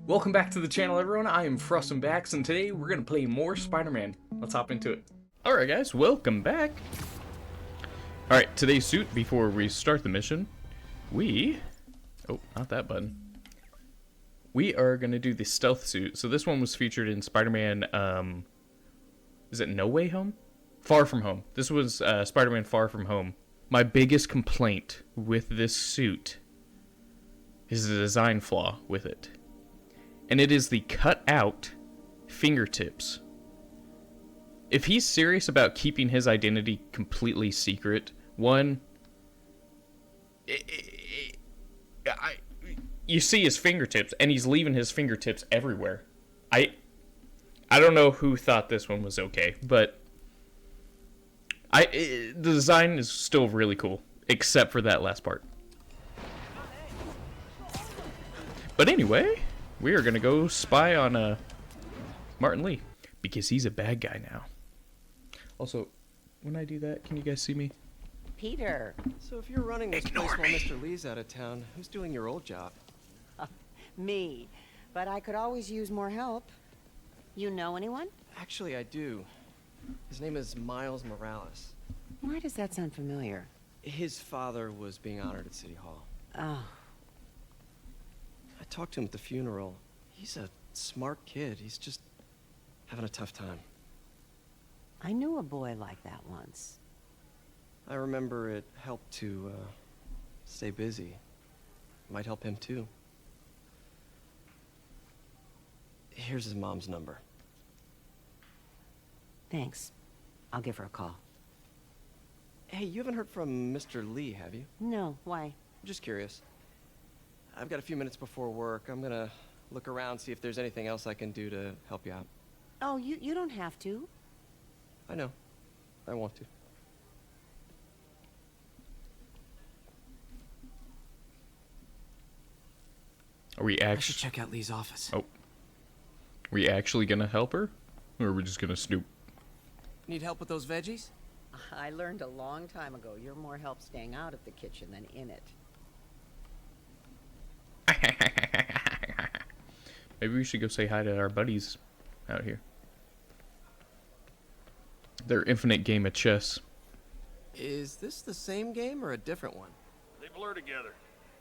Welcome back to the channel, everyone. I am Frusmbacz, and today we're going to play more Spider-Man. Let's hop into it. Alright guys, welcome back. Alright, today's suit, before we start the mission, oh, not that button. We are going to do the stealth suit. So this one was featured in Spider-Man, is it No Way Home? Far From Home. This was Spider-Man Far From Home. My biggest complaint with this suit is the design flaw with it. And it is the cut out fingertips. If he's serious about keeping his identity completely secret, you see his fingertips, and he's leaving his fingertips everywhere. I don't know who thought this one was okay, but the design is still really cool, except for that last part. But anyway, we are gonna go spy on Martin Lee, because he's a bad guy now. Also, when I do that, can you guys see me? Peter. So if you're running this place while Mr. Lee's out of town, who's doing your old job? Me. But I could always use more help. You know anyone? Actually, I do. His name is Miles Morales. Why does that sound familiar? His father was being honored at City Hall. Oh. I talked to him at the funeral. He's a smart kid. He's just having a tough time. I knew a boy like that once. I remember it helped to stay busy. Might help him too. Here's his mom's number. Thanks. I'll give her a call. Hey, you haven't heard from Mr. Lee, have you? No, why? I'm just curious. I've got a few minutes before work. I'm gonna look around, see if there's anything else I can do to help you out. Oh, you don't have to. I know. I want to. Are we I should actually? check out Lee's office. Oh, are we actually gonna help her, or are we just gonna snoop? Need help with those veggies? I learned a long time ago you're more help staying out of the kitchen than in it. Maybe we should go say hi to our buddies out here. Their infinite game of chess. Is this the same game or a different one? They blur together.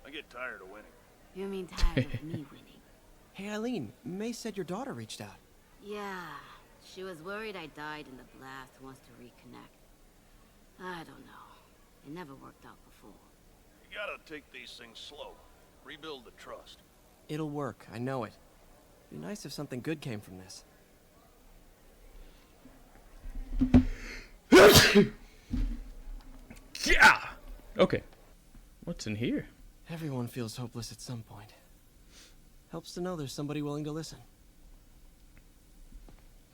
I get tired of winning. You mean tired of me winning? Hey, Eileen, May said your daughter reached out. Yeah, she was worried I died in the blast, wants to reconnect. I don't know. It never worked out before. You gotta take these things slow. Rebuild the trust. It'll work, I know it. Be nice if something good came from this. Yeah! Okay. What's in here? Everyone feels hopeless at some point. Helps to know there's somebody willing to listen.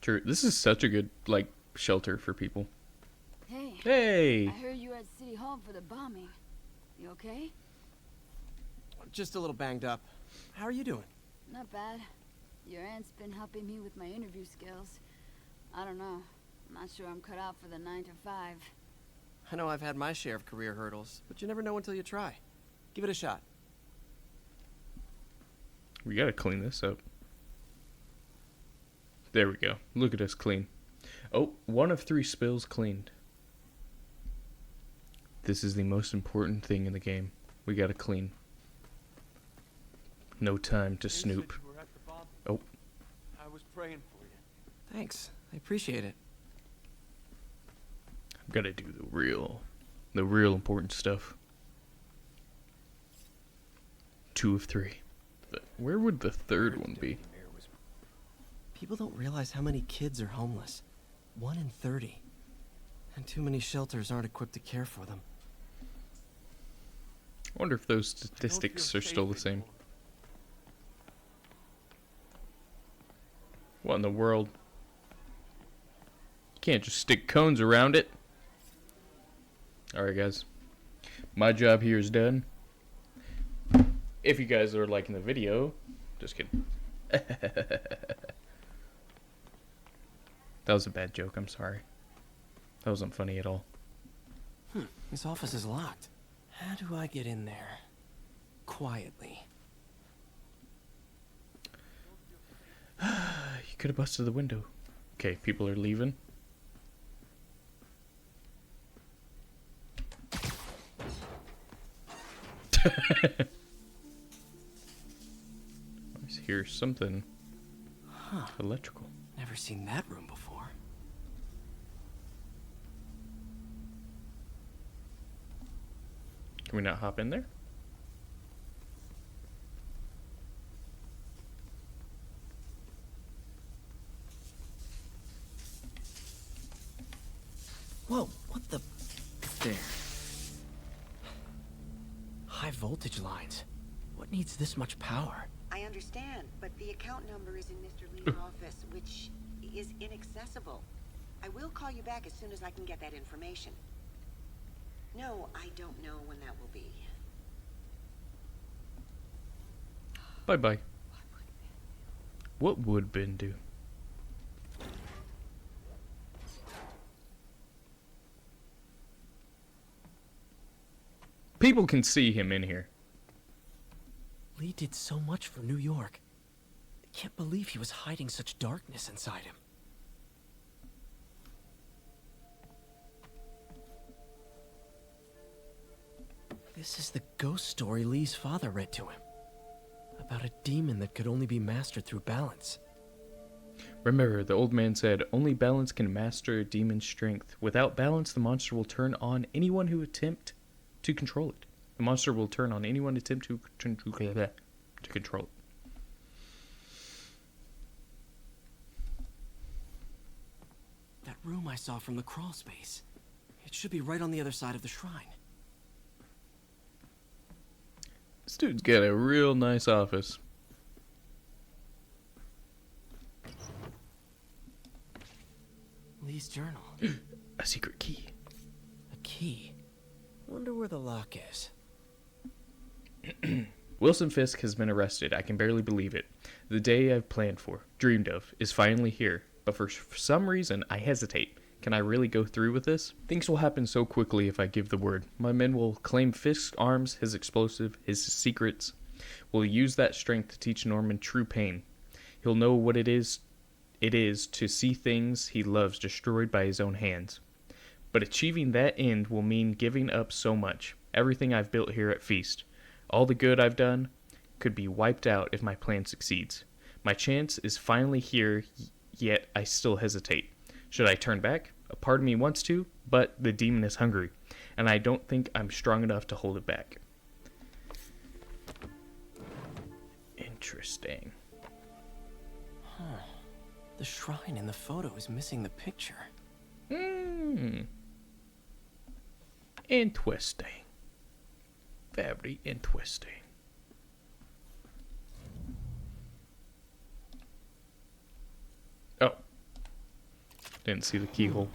True. This is such a good, like, shelter for people. Hey, Hey! I heard you were at City Hall for the bombing. You okay? Just a little banged up. How are you doing? Not bad. Your aunt's been helping me with my interview skills. I don't know. I'm not sure I'm cut out for the 9 to 5. I know I've had my share of career hurdles, but you never know until you try. Give it a shot. We gotta clean this up. There we go. Look at us clean. Oh, 1 of 3 spills cleaned. This is the most important thing in the game. We gotta clean. No time to snoop. Oh. I was praying for you. Thanks. I appreciate it. I've gotta do the real important stuff. 2 of 3. But where would the third one be? People don't realize how many kids are homeless. 1 in 30. And too many shelters aren't equipped to care for them. I wonder if those statistics are still the same. What in the world? You can't just stick cones around it. Alright guys. My job here is done. If you guys are liking the video, just kidding. That was a bad joke, I'm sorry. That wasn't funny at all. This office is locked. How do I get in there? Quietly. could have busted the window. Okay, people are leaving. I hear something electrical. Never seen that room before. Can we not hop in there? Whoa, what the? There. High voltage lines. What needs this much power? I understand, but the account number is in Mr. Lee's office, which is inaccessible. I will call you back as soon as I can get that information. No, I don't know when that will be. Bye-bye. What would Ben do? People can see him in here. Lee did so much for New York. I can't believe he was hiding such darkness inside him. This is the ghost story Lee's father read to him. About a demon that could only be mastered through balance. Remember, the old man said, only balance can master a demon's strength. Without balance, the monster will turn on anyone who attempt to control it. The monster will turn on anyone who attempt to control it. That room I saw from the crawl space. It should be right on the other side of the shrine. This dude's got a real nice office. Lee's journal. A secret key. A key. Wonder where the lock is. Wilson Fisk has been arrested. I can barely believe it. The day I've planned for, dreamed of, is finally here. But for some reason, I hesitate. Can I really go through with this? Things will happen so quickly if I give the word. My men will claim Fisk's arms, his explosive, his secrets. Will use that strength to teach Norman true pain. He'll know what it is to see things he loves destroyed by his own hands. But achieving that end will mean giving up so much. Everything I've built here at Feast. All the good I've done could be wiped out if my plan succeeds. My chance is finally here, yet I still hesitate. Should I turn back? A part of me wants to, but the demon is hungry, and I don't think I'm strong enough to hold it back. Interesting. Huh. The shrine in the photo is missing the picture. Interesting. Very interesting. Oh. Didn't see the keyhole.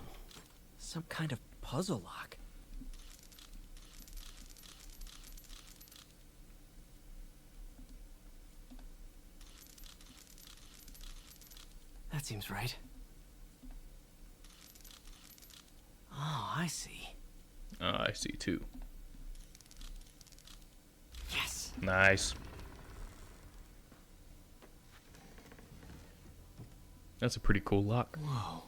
Some kind of puzzle lock. That seems right. Oh, I see. I see too. Yes. Nice. That's a pretty cool lock. Whoa.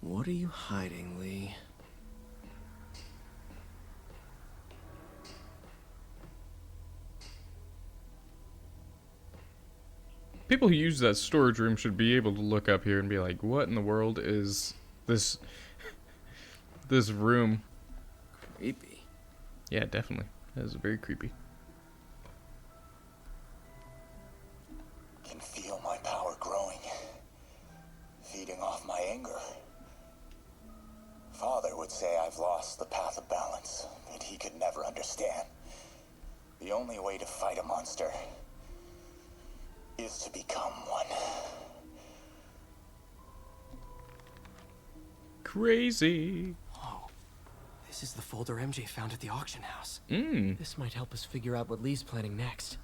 What are you hiding, Lee? People who use that storage room should be able to look up here and be like, what in the world is this room? Creepy. Yeah, definitely. That is very creepy. Can feel my power growing, feeding off my anger. Father would say I've lost the path of balance, that he could never understand. The only way to fight a monster is to become one. Crazy. Whoa. This is the folder MJ found at the auction house. This might help us figure out what Lee's planning next.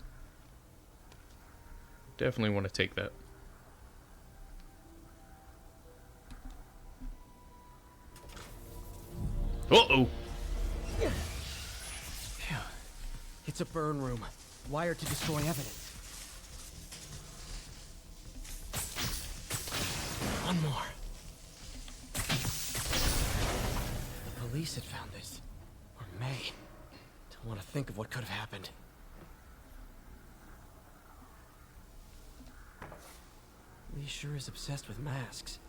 Definitely want to take that. Uh-oh. Phew. It's a burn room, wired to destroy evidence. One more. The police had found this. Or may. Don't want to think of what could have happened. Lee sure is obsessed with masks.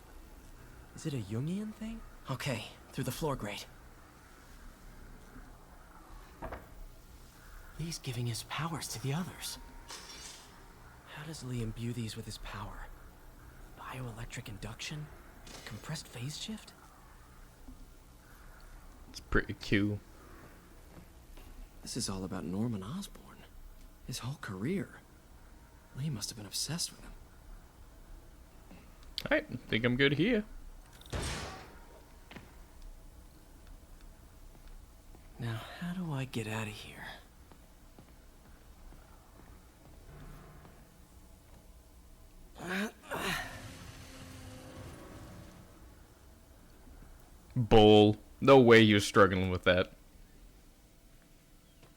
Is it a Jungian thing? Okay, through the floor grate. Lee's giving his powers to the others. How does Lee imbue these with his power? Bioelectric induction? Compressed phase shift? It's pretty cool. This is all about Norman Osborn. His whole career. Lee must have been obsessed with him. Alright, think I'm good here. Now, how do I get out of here? Bull. No way you're struggling with that.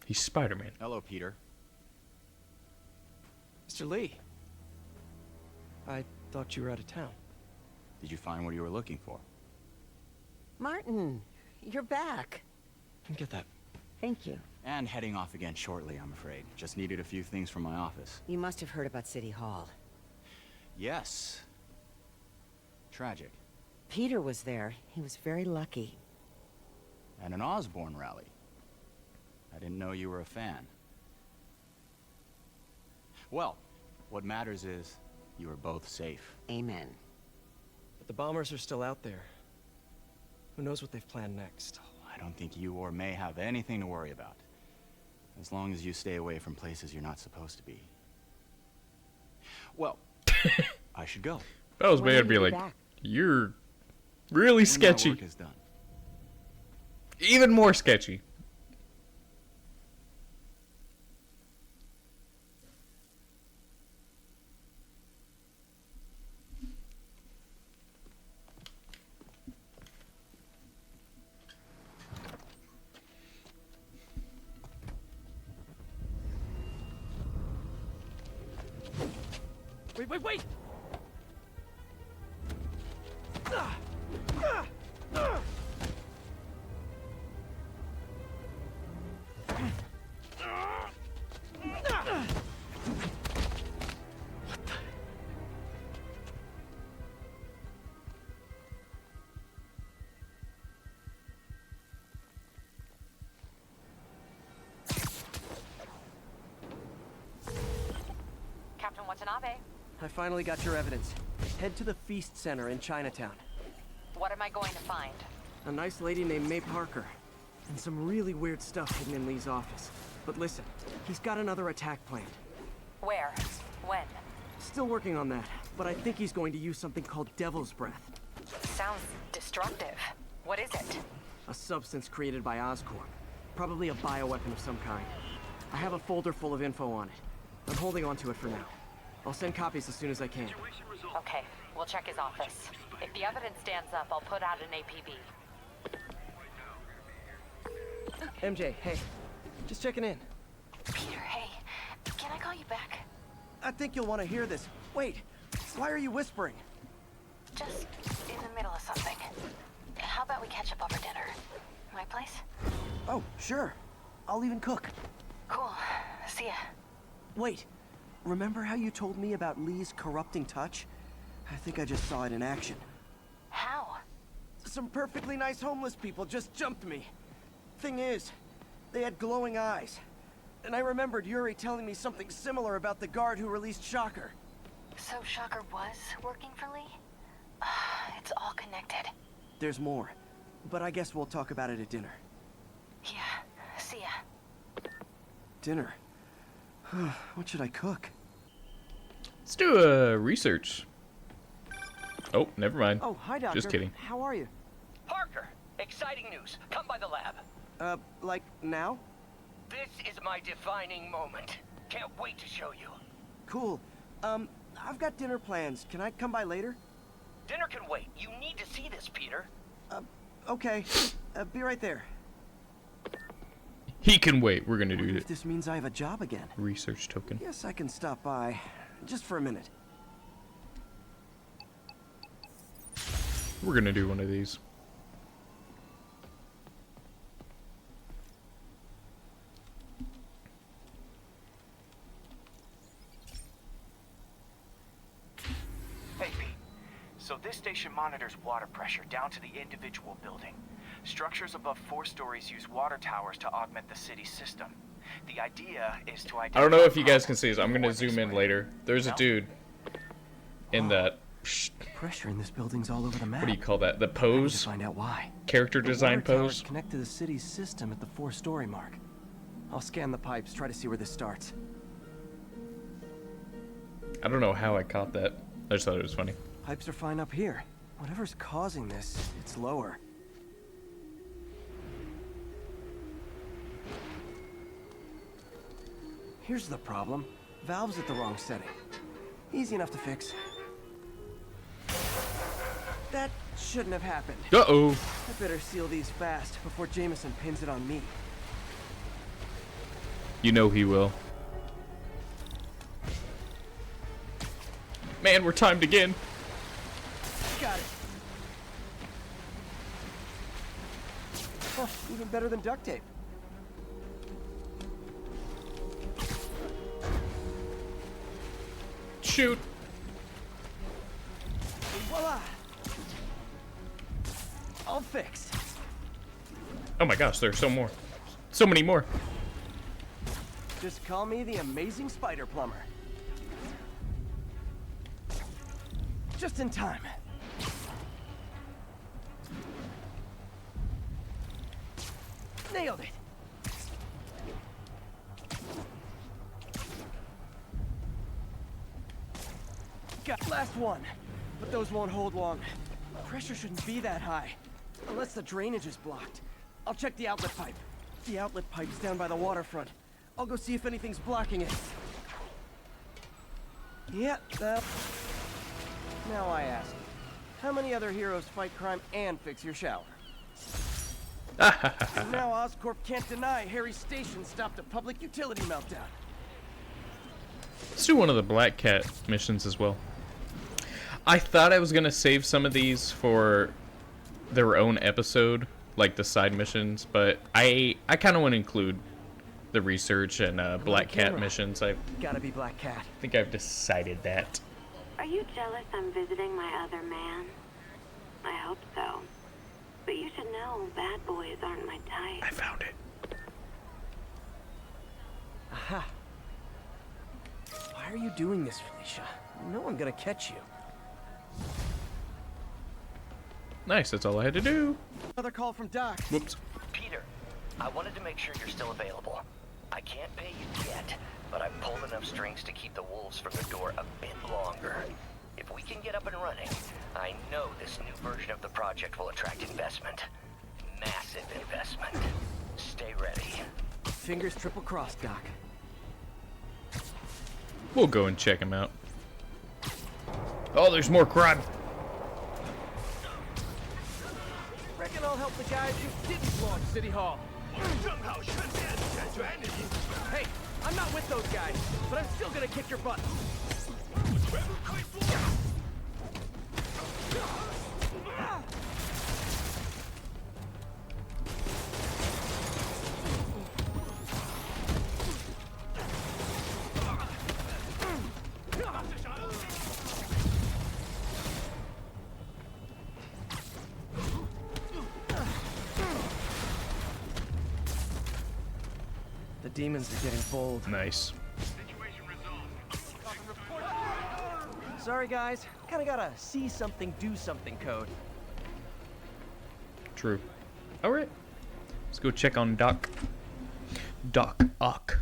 He's Spider-Man. Hello, Peter. Mr. Lee. I thought you were out of town. Did you find what you were looking for? Martin, you're back. Get that. Thank you. And heading off again shortly, I'm afraid. Just needed a few things from my office. You must have heard about City Hall. Yes. Tragic. Peter was there. He was very lucky. And an Osborn rally. I didn't know you were a fan. Well, what matters is you are both safe. Amen. But the bombers are still out there. Who knows what they've planned next? I don't think you or May have anything to worry about. As long as you stay away from places you're not supposed to be. Well, I should go. If I was When May, I'd will be you like, back? you're really When my sketchy. work is done. Even more sketchy. Wait! Captain Watanabe, I finally got your evidence. Head to the Feast Center in Chinatown. what am I going to find? A nice lady named May Parker. And some really weird stuff hidden in Lee's office. But listen, he's got another attack planned. Where? When? Still working on that, but I think he's going to use something called Devil's Breath. Sounds destructive. What is it? A substance created by OsCorp. Probably a bioweapon of some kind. I have a folder full of info on it. I'm holding on to it for now. I'll send copies as soon as I can. Okay, we'll check his office. If the evidence stands up, I'll put out an APB. MJ, hey. Just checking in. Peter, hey, can I call you back? I think you'll want to hear this. Wait, why are you whispering? Just in the middle of something. How about we catch up over dinner? My place? Oh, sure. I'll even cook. Cool. See ya. Wait, remember how you told me about Lee's corrupting touch? I think I just saw it in action. How? Some perfectly nice homeless people just jumped me. Thing is, they had glowing eyes. And I remembered Yuri telling me something similar about the guard who released Shocker. So Shocker was working for Lee? It's all connected. There's more, but I guess we'll talk about it at dinner. Yeah, see ya. Dinner? What should I cook? Let's do a research. Oh, never mind. Oh, hi, Doctor. Just kidding. How are you? Parker, exciting news. Come by the lab. Like now? This is my defining moment. Can't wait to show you. Cool. I've got dinner plans. Can I come by later? Dinner can wait. You need to see this, Peter. Okay. Be right there. He can wait. We're gonna do If it. this means I have a job again. Research token. Guess I can stop by, just for a minute. We're gonna do one of these. Hey, Pete. So this station monitors water pressure down to the individual building. Structures above 4 stories use water towers to augment the city's system. The idea is to identify... I don't know if you guys can see this. I'm gonna zoom in later. There's a dude in that... Pressure in this building's all over the map. What do you call that? The I need to pose? find out why. Character design The water towers pose? connect to the city's system at the 4-story mark. I'll scan the pipes, try to see where this starts. I don't know how I caught that. I just thought it was funny. Pipes are fine up here. Whatever's causing this, it's lower. Here's the problem. Valve's at the wrong setting. Easy enough to fix. That shouldn't have happened. Uh-oh. I better seal these fast before Jameson pins it on me. You know he will. Man, we're timed again. Got it. Oh, even better than duct tape. Shoot. Voila! All fixed. Oh my gosh, there's so more. So many more. Just call me the amazing spider plumber. Just in time. Nailed it. Got last one, but those won't hold long. Pressure shouldn't be that high, unless the drainage is blocked. I'll check the outlet pipe. The outlet pipe's down by the waterfront. I'll go see if anything's blocking it. Yeah, now I ask, how many other heroes fight crime and fix your shower? Now OsCorp can't deny Harry's station stopped a public utility meltdown. Let's do one of the Black Cat missions as well. I thought I was gonna save some of these for their own episode, like the side missions, but I kind of want to include the research and Black Cat missions. I Gotta be Black Cat. think I've decided that. Are you jealous I'm visiting my other man? I hope so. But you should know bad boys aren't my type. I found it. Aha. Why are you doing this, Felicia? You know I'm gonna catch you. Nice, that's all I had to do. Another call from Doc. Whoops. Peter, I wanted to make sure you're still available. I can't pay you yet, but I've pulled enough strings to keep the wolves from the door a bit longer. If we can get up and running, I know this new version of the project will attract investment. Massive investment. Stay ready. Fingers triple crossed, Doc. We'll go and check him out. Oh, there's more crime. Reckon I'll help the guys who didn't launch City Hall. Hey, I'm not with those guys, but I'm still gonna kick your butt. The demons are getting bold. Nice. Sorry, guys. Kinda gotta see something, do something code. True. Alright. Let's go check on Doc. Doc Ock.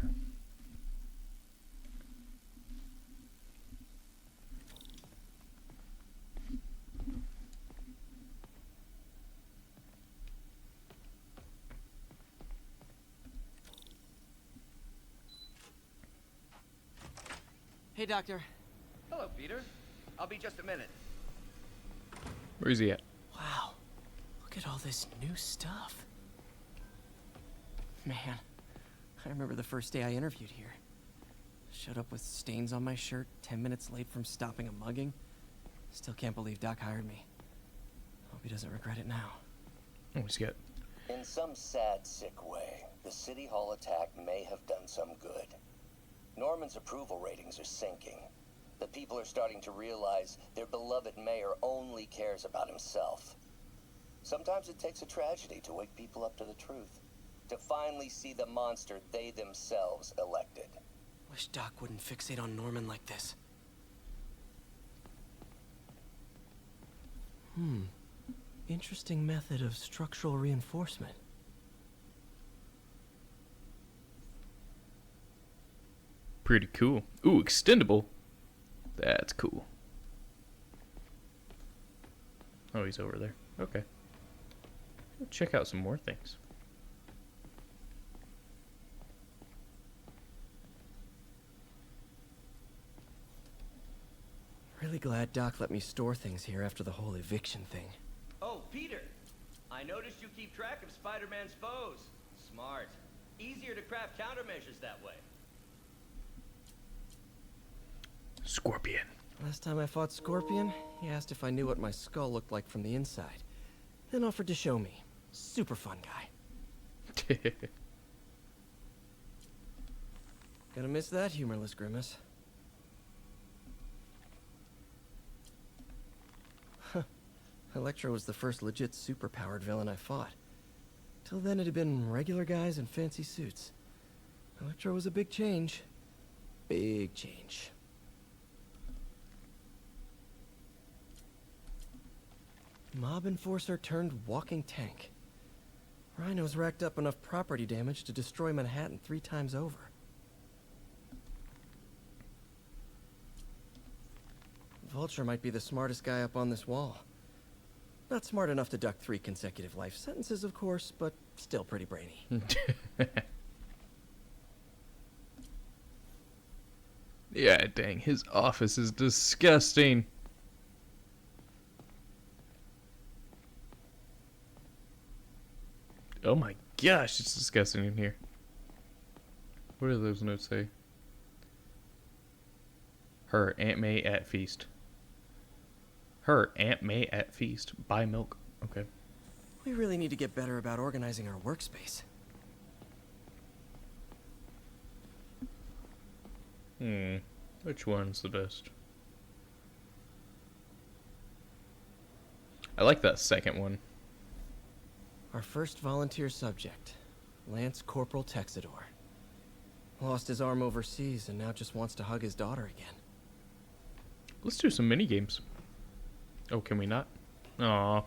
Hey, Doctor. Hello, Peter. I'll be just a minute. Where's he at? Wow. Look at all this new stuff. Man, I remember the first day I interviewed here. Showed up with stains on my shirt, 10 minutes late from stopping a mugging. Still can't believe Doc hired me. Hope he doesn't regret it now. Oh, he's got... In some sad, sick way, the City Hall attack may have done some good. Norman's approval ratings are sinking. The people are starting to realize their beloved mayor only cares about himself. Sometimes it takes a tragedy to wake people up to the truth, to finally see the monster they themselves elected. Wish Doc wouldn't fixate on Norman like this. Interesting method of structural reinforcement. Pretty cool. Ooh, extendable. That's cool. Oh, he's over there. Okay. Let's check out some more things. Really glad Doc let me store things here after the whole eviction thing. Oh, Peter! I noticed you keep track of Spider-Man's foes. Smart. Easier to craft countermeasures that way. Scorpion. Last time I fought Scorpion, he asked if I knew what my skull looked like from the inside. Then offered to show me. Super fun guy. Gonna miss that humorless grimace. Electro was the first legit super-powered villain I fought. Till then it had been regular guys in fancy suits. Electro was a big change. Big change. Mob enforcer turned walking tank. Rhino's racked up enough property damage to destroy Manhattan 3 times over. Vulture might be the smartest guy up on this wall. Not smart enough to duck 3 consecutive life sentences, of course, but still pretty brainy. Yeah, dang, his office is disgusting. Oh my gosh, it's disgusting in here. What do those notes say? Her Aunt May at feast. Her Aunt May at feast. Buy milk. Okay. We really need to get better about organizing our workspace. Which one's the best? I like that second one. Our first volunteer subject, Lance Corporal Texador. Lost his arm overseas and now just wants to hug his daughter again. Let's do some mini games. Oh, can we not? Aw.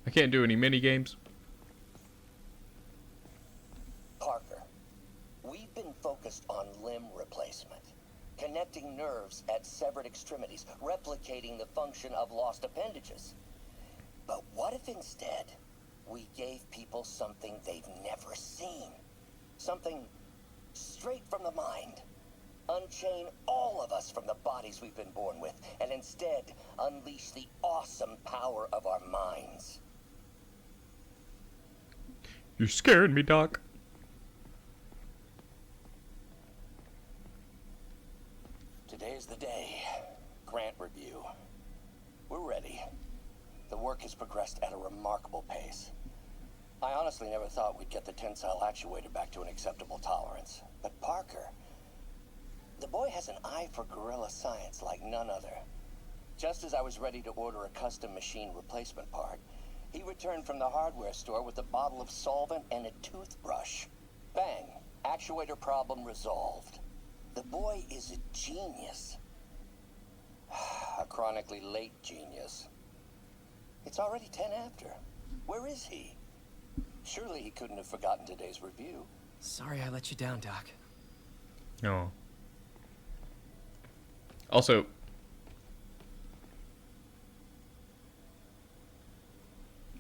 I can't do any mini games. Parker, we've been focused on limb replacement, connecting nerves at severed extremities, replicating the function of lost appendages. But what if instead we gave people something they've never seen? Something straight from the mind. Unchain all of us from the bodies we've been born with, and instead unleash the awesome power of our minds. You're scaring me, Doc. Today's the day. Grant review. We're ready. The work has progressed at a remarkable pace. I honestly never thought we'd get the tensile actuator back to an acceptable tolerance. But Parker, the boy has an eye for guerrilla science like none other. Just as I was ready to order a custom machine replacement part, he returned from the hardware store with a bottle of solvent and a toothbrush. Bang! Actuator problem resolved. The boy is a genius. A chronically late genius. It's already 10 after. Where is he? Surely he couldn't have forgotten today's review. Sorry I let you down, Doc. No. Also,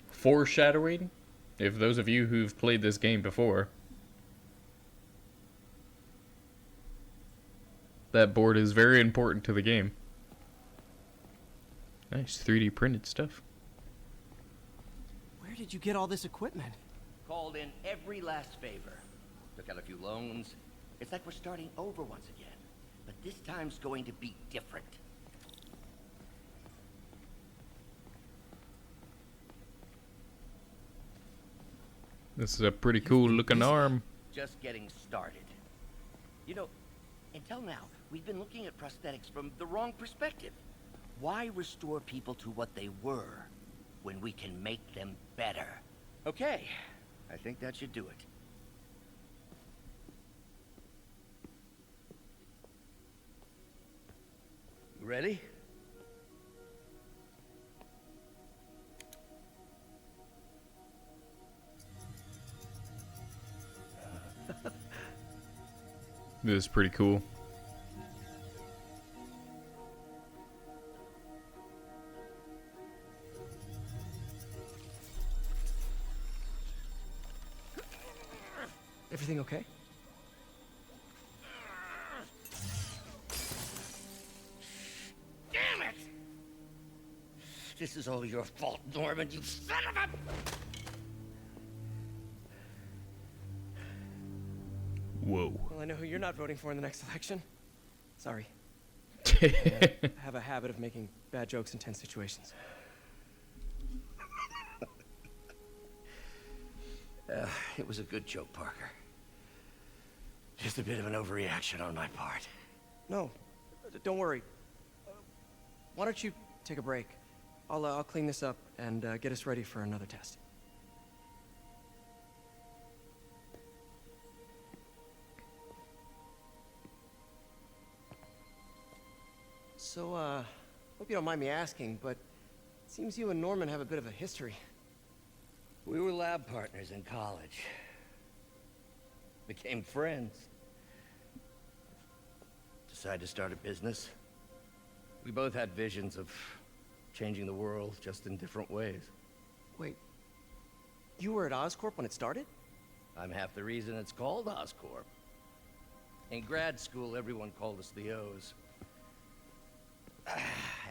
foreshadowing, if those of you who've played this game before, that board is very important to the game. Nice 3D printed stuff. Where did you get all this equipment? Called in every last favor. took out a few loans. It's like we're starting over once again. But this time's going to be different. This is a pretty cool looking arm. Just getting started. You know, until now, we've been looking at prosthetics from the wrong perspective. Why restore people to what they were when we can make them better? Okay, I think that should do it. You ready? This is pretty cool. Everything okay? Damn it! This is all your fault, Norman, you son of a... Whoa. Well, I know who you're not voting for in the next election. Sorry. I have a habit of making bad jokes in tense situations. It was a good joke, Parker. Just a bit of an overreaction on my part. No, don't worry. Why don't you take a break? I'll clean this up and get us ready for another test. So, hope you don't mind me asking, but it seems you and Norman have a bit of a history. We were lab partners in college. Became friends. Decided to start a business. We both had visions of changing the world, just in different ways. Wait, you were at OsCorp when it started? I'm half the reason it's called OsCorp. In grad school, everyone called us the O's.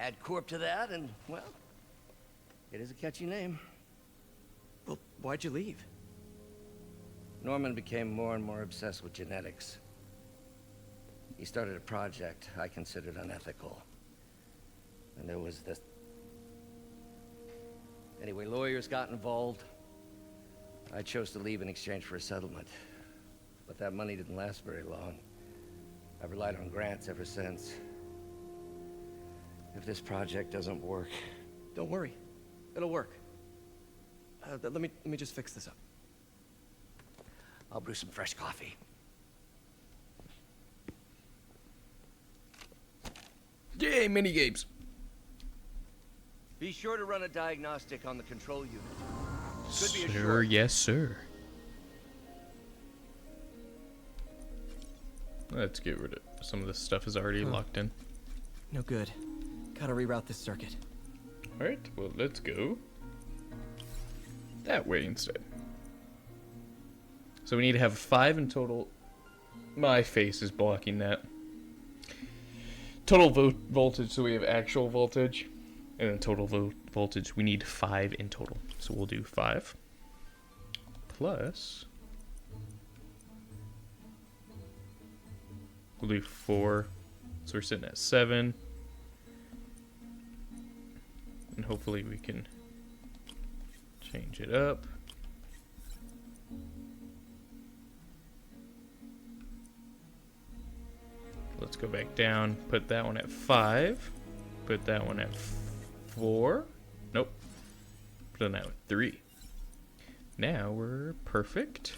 Add Corp to that, and, well, it is a catchy name. Well, why'd you leave? Norman became more and more obsessed with genetics. He started a project I considered unethical. And there was this... Anyway, lawyers got involved. I chose to leave in exchange for a settlement. But that money didn't last very long. I've relied on grants ever since. If this project doesn't work... Don't worry. It'll work. Let me just fix this up. I'll brew some fresh coffee. Yay, mini games. Be sure to run a diagnostic on the control unit. Could be a Sir, short. yes, sir. Let's get rid of some of this stuff is already locked in. No good. Gotta reroute this circuit. Alright, well, let's go that way instead. So we need to have 5 in total. My face is blocking that. Total voltage, so we have actual voltage. And then total voltage, we need 5 in total. So we'll do 5. Plus... we'll do 4. So we're sitting at 7. And hopefully we can change it up. Let's go back down, put that one at 5, put that one at 4, nope, put on that at 3. Now we're perfect.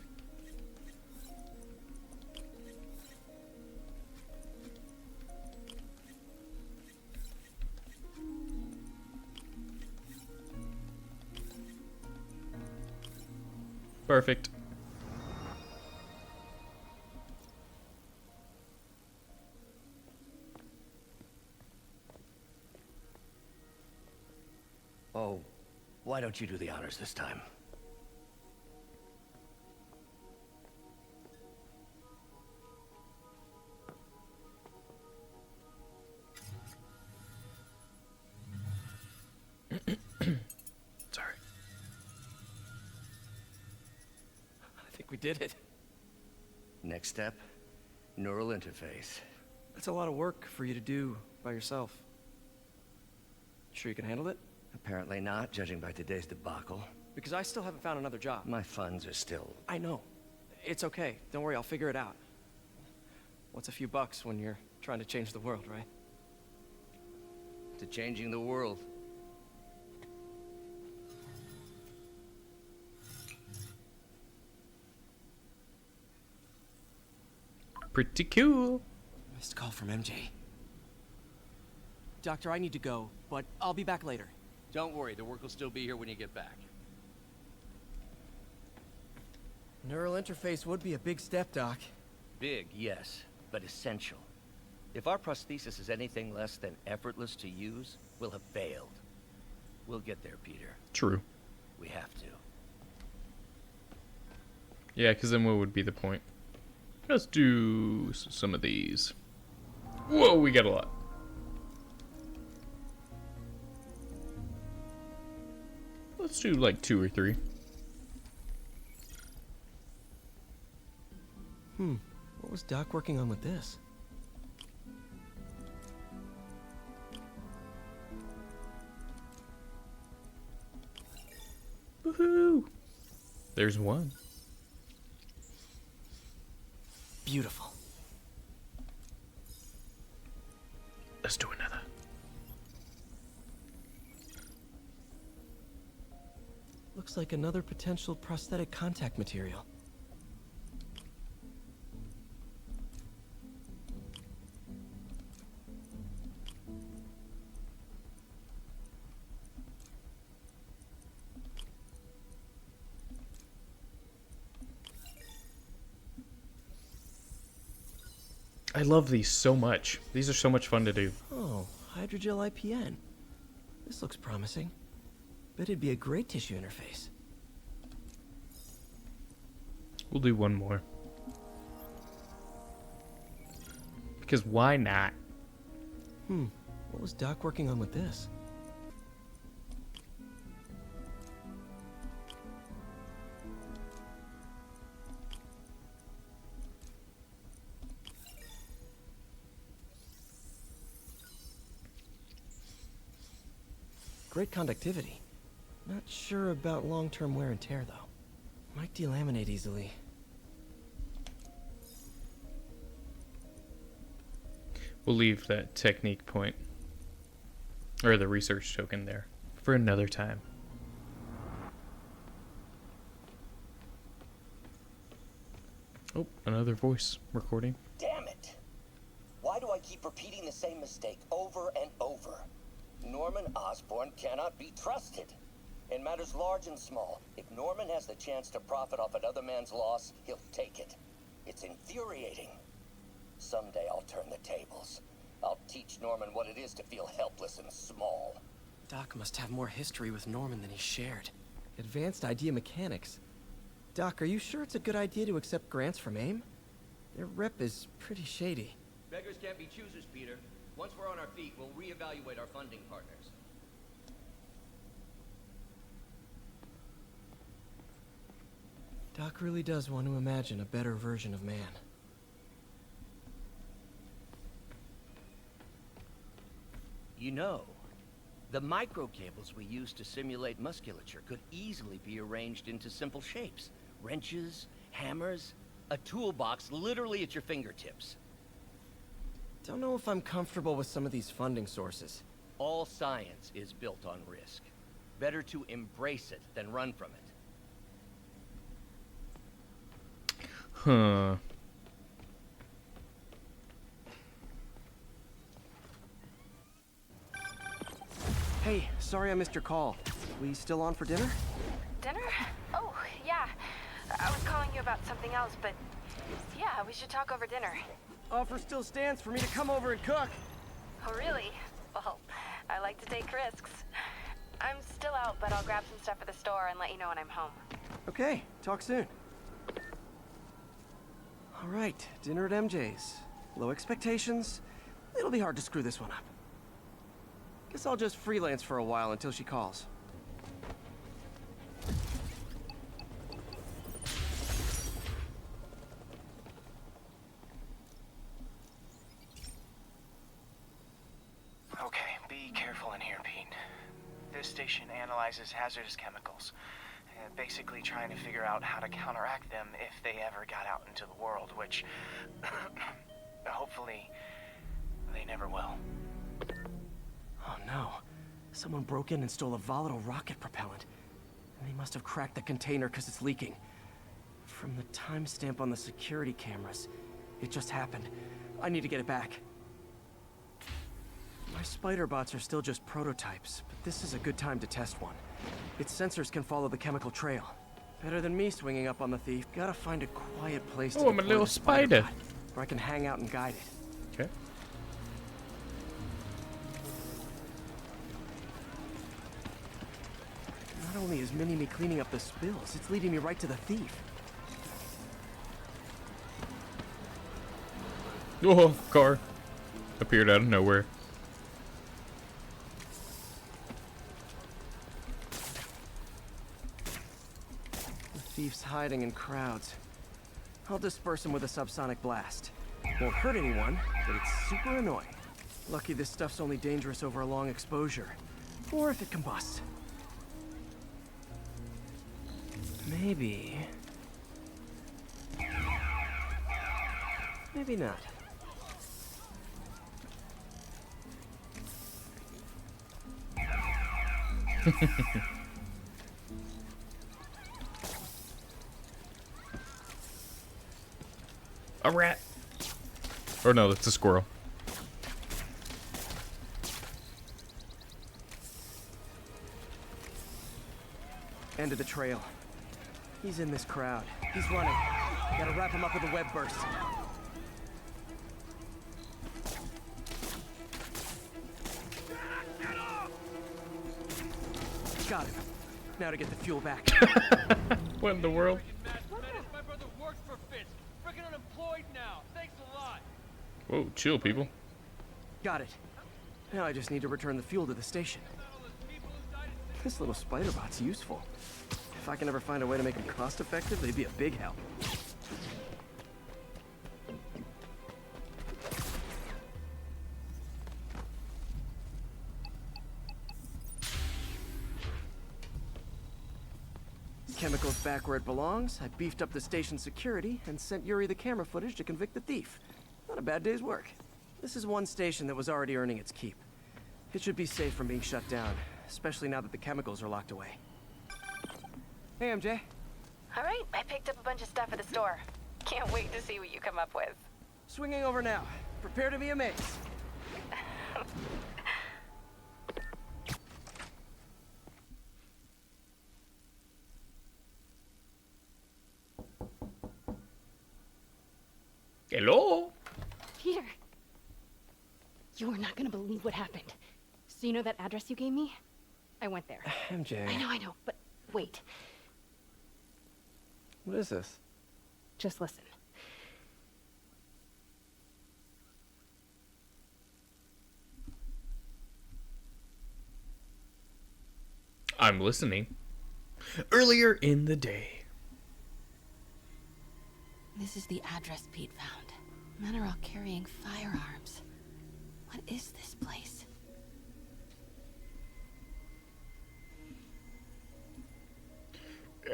Perfect. Oh, why don't you do the honors this time? Sorry. I think we did it. Next step, neural interface. That's a lot of work for you to do by yourself. Sure you can handle it? Apparently not, judging by today's debacle. Because I still haven't found another job. My funds are still... I know. It's okay. Don't worry, I'll figure it out. What's a few bucks when you're trying to change the world, right? to changing the world. Pretty cool. Missed call from MJ. Doctor, I need to go, but I'll be back later. Don't worry, the work will still be here when you get back. Neural interface would be a big step, Doc. Big, yes, but essential. If our prosthesis is anything less than effortless to use, we'll have failed. We'll get there, Peter. True. We have to. Yeah, because then what would be the point? Let's do some of these. Whoa, we got a lot. Let's do like 2 or 3. What was Doc working on with this? Woohoo! There's one. Beautiful. Let's do another. Looks like another potential prosthetic contact material. I love these so much. These are so much fun to do. Oh, hydrogel IPN. This looks promising. Bet it'd be a great tissue interface. We'll do one more. Because why not? What was Doc working on with this? Great conductivity. Not sure about long-term wear and tear, though. Might delaminate easily. We'll leave that technique point, or the research token there, for another time. Oh, another voice recording. Damn it! Why do I keep repeating the same mistake over and over? Norman Osborn cannot be trusted. In matters large and small, if Norman has the chance to profit off another man's loss, he'll take it. It's infuriating. Someday I'll turn the tables. I'll teach Norman what it is to feel helpless and small. Doc must have more history with Norman than he shared. Advanced idea mechanics. Doc, are you sure it's a good idea to accept grants from AIM? Their rep is pretty shady. Beggars can't be choosers, Peter. Once we're on our feet, we'll reevaluate our funding partners. Doc really does want to imagine a better version of man. You know, the microcables we use to simulate musculature could easily be arranged into simple shapes. Wrenches, hammers, a toolbox literally at your fingertips. Don't know if I'm comfortable with some of these funding sources. All science is built on risk. Better to embrace it than run from it. Huh. Hey, sorry I missed your call. We still on for dinner? Dinner? Oh, yeah. I was calling you about something else, but yeah, we should talk over dinner. Offer still stands for me to come over and cook. Oh, really? Well, I like to take risks. I'm still out, but I'll grab some stuff at the store and let you know when I'm home. Okay, talk soon. All right, dinner at MJ's. Low expectations. It'll be hard to screw this one up. Guess I'll just freelance for a while until she calls. This station analyzes hazardous chemicals, basically trying to figure out how to counteract them if they ever got out into the world, which hopefully they never will. Oh no. Someone broke in and stole a volatile rocket propellant. And they must have cracked the container because it's leaking. From the timestamp on the security cameras, it just happened. I need to get it back. My spider bots are still just prototypes, but this is a good time to test one. Its sensors can follow the chemical trail. Better than me swinging up on the thief. Gotta find a quiet place to I'm a deploy little the spider spider. bot, where I can hang out and guide it. Okay. Not only is Mini-Me cleaning up the spills, it's leading me right to the thief. Oh, car appeared out of nowhere. The thief's hiding in crowds. I'll disperse him with a subsonic blast. Won't hurt anyone, but it's super annoying. Lucky this stuff's only dangerous over a long exposure. Or if it combusts. Maybe... maybe not. A rat. Or no, that's a squirrel. End of the trail. He's in this crowd. He's running. Gotta wrap him up with a web burst. Got him. Now to get the fuel back. What in the world? My brother works for Fitz. Freaking unemployed now. Thanks a lot. Whoa, chill, people. Got it. Now I just need to return the fuel to the station. This little spider bot's useful. If I can ever find a way to make them cost-effective, they'd be a big help. Chemicals back where it belongs. I beefed up the station security and sent Yuri the camera footage to convict the thief. Not a bad day's work. This is one station that was already earning its keep. It should be safe from being shut down, especially now that the chemicals are locked away. Hey, MJ. All right, I picked up a bunch of stuff at the store. Can't wait to see what you come up with. Swinging over now. Prepare to be amazed. Hello? Peter. You are not gonna believe what happened. So you know that address you gave me? I went there. MJ. I know, but wait. What is this? Just listen. I'm listening. Earlier in the day. This is the address Pete found. Men are all carrying firearms. What is this place?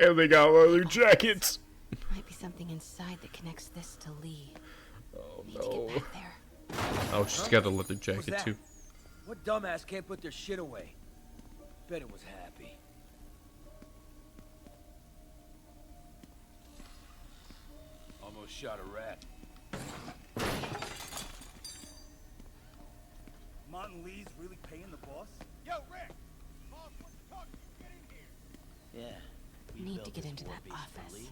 And they got leather jackets. Might be something inside that connects this to Lee. Oh Need to get back there. Oh, she's got a leather jacket too. What dumbass can't put their shit away? Bet it was happy. Almost shot a rat. Martin Lee's really paying the boss? Yo, Rick! Boss wants to talk to you. Get in here. Yeah. Need to get into that office.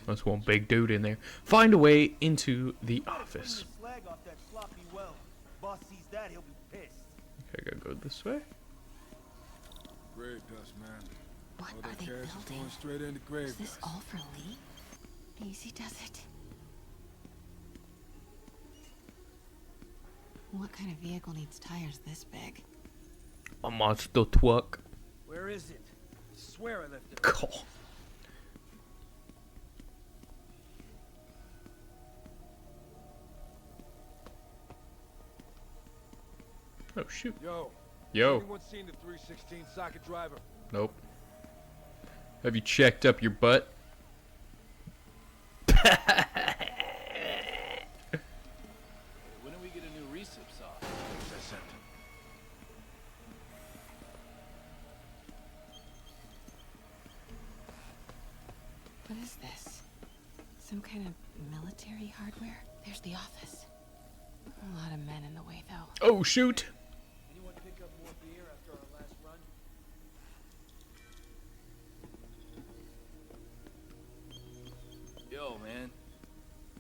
That's one big dude in there. Find a way into the office. Slag off that sloppy well. Boss sees that, he'll be pissed. Okay, I gotta go this way. Grave dust, man. What All are that they cash is building? going straight into grave Is this dust. all for Lee? Easy does it. What kind of vehicle needs tires this big? A monster truck. Where is it? I swear I left it. Cool. Oh shoot. Yo, Yo. Anyone seen the 316 socket driver? Nope. Have you checked up your butt? When do we get a new recip sauce? What is this? Some kind of military hardware? There's the office. A lot of men in the way, though. Oh, shoot! Anyone pick up more beer after our last run? Yo, man.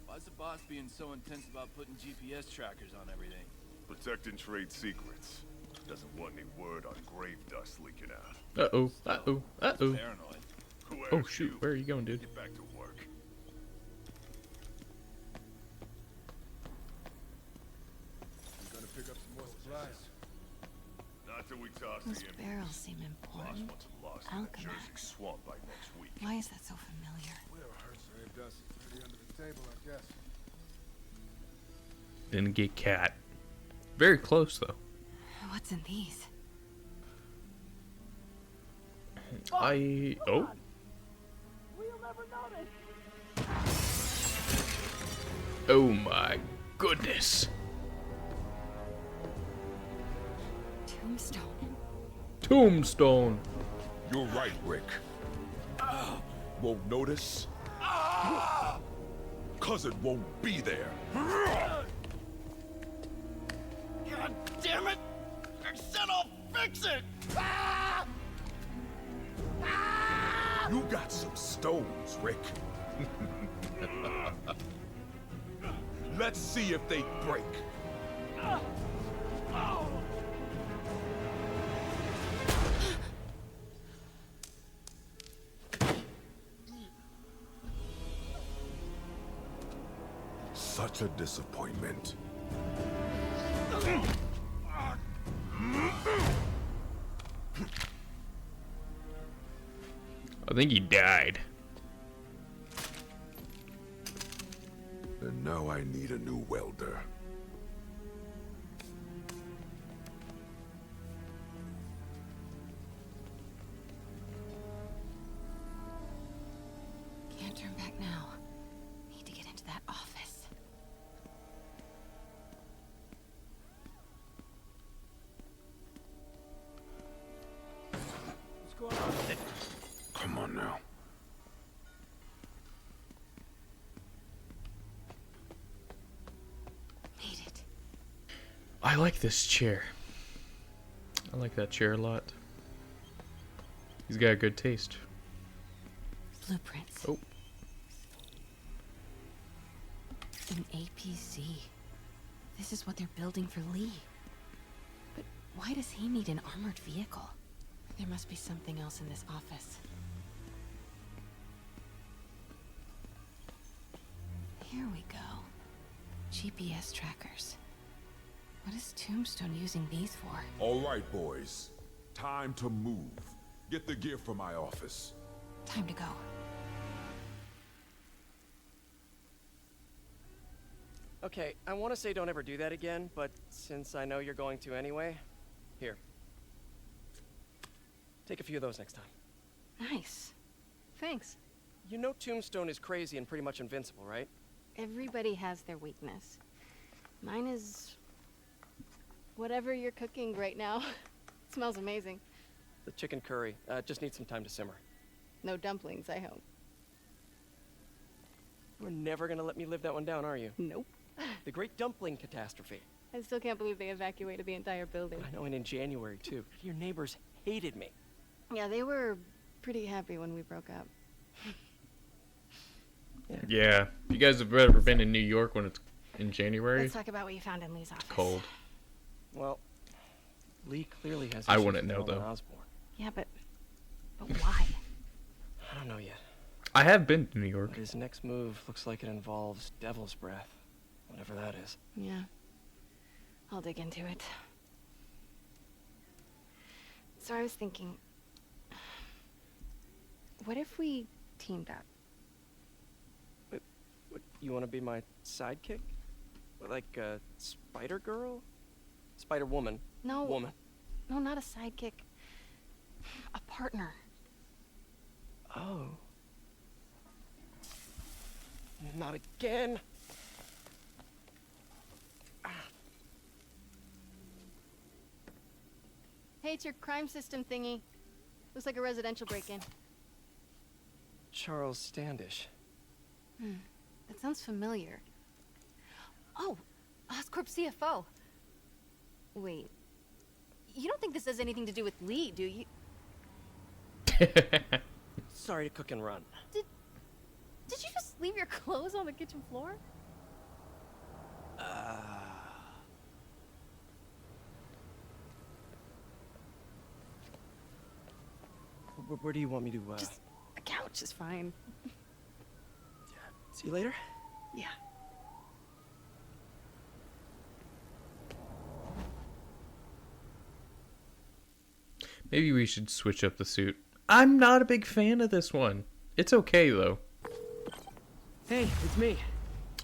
Why's the boss being so intense about putting GPS trackers on everything? Protecting trade secrets. Doesn't want any word on grave dust leaking out. Uh-oh, uh-oh, uh-oh. Paranoid. Oh, shoot, where are you going, dude? Get back to work. I'm gonna pick up some more supplies. Not till we toss Those the barrels seem important. wants them lost in the Alchemy. Jersey swamp by next week. Why is that so familiar? Grave dust is pretty under the table, I guess. Didn't get Cat. Very close, though. What's in these? Oh. Oh my goodness. Tombstone. Tombstone. You're right, Rick. Won't notice? Cause it won't be there. God damn it! I said I'll fix it! You got some stones, Rick. Let's see if they break. Such a disappointment. I think he died. And now I need a new welder. Can't turn back now. Need to get into that office. What's going on? Come on now. Made it. I like this chair. I like that chair a lot. He's got a good taste. Blueprints. Oh. An APC. This is what they're building for Lee. But why does he need an armored vehicle? There must be something else in this office. Here we go. GPS trackers. What is Tombstone using these for? All right, boys. Time to move. Get the gear from my office. Time to go. Okay, I want to say don't ever do that again, but since I know you're going to anyway, here. Take a few of those next time. Nice. Thanks. You know Tombstone is crazy and pretty much invincible, right? Everybody has their weakness. Mine is whatever you're cooking right now. It smells amazing. The chicken curry. Just needs some time to simmer. No dumplings, I hope. You're never gonna let me live that one down, are you? Nope. The Great Dumpling Catastrophe. I still can't believe they evacuated the entire building. I know, and in January, too. Your neighbors hated me. Yeah, they were pretty happy when we broke up. Yeah. You guys have ever been in New York when it's in January? Let's talk about what you found in Lee's office. Cold. Well, Lee clearly has I issues wouldn't with know, Norman though. Osborn. Yeah, but why? I don't know yet. I have been to New York. But his next move looks like it involves Devil's Breath. Whatever that is. Yeah. I'll dig into it. So I was thinking, what if we teamed up? What, you want to be my sidekick? Like a Spider Girl? Spider Woman. No. Woman. No, not a sidekick. A partner. Oh. Not again. Hey, it's your crime system thingy. Looks like a residential break-in. Charles Standish. That sounds familiar. Oh, OsCorp CFO. Wait. You don't think this has anything to do with Lee, do you? Sorry to cook and run. Did you just leave your clothes on the kitchen floor? Where do you want me to, Just a couch is fine. See you later? Yeah. Maybe we should switch up the suit. I'm not a big fan of this one. It's okay, though. Hey, it's me.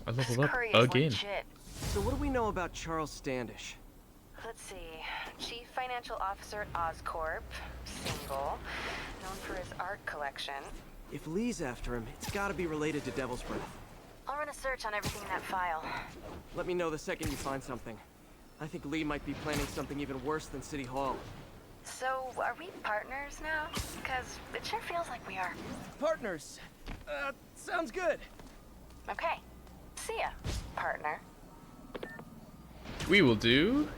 I leveled up Curry is again. legit. So what do we know about Charles Standish? Let's see. Chief Financial Officer at OsCorp. Single. Known for his art collection. If Lee's after him, it's gotta be related to Devil's Breath. I'll run a search on everything in that file. Let me know the second you find something. I think Lee might be planning something even worse than City Hall. So, are we partners now? Because it sure feels like we are. Partners! Sounds good. Okay. See ya, partner. We will do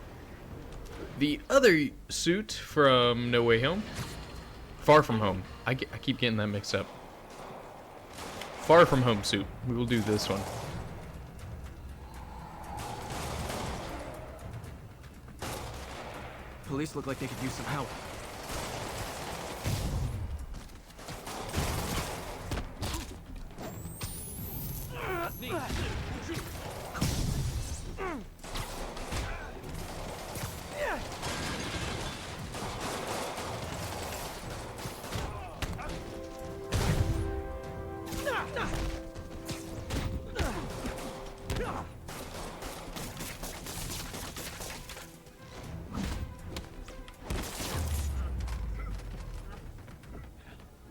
the other suit from No Way Home. Far From Home. I keep getting that mixed up. Far From Home suit. We will do this one. Police look like they could use some help.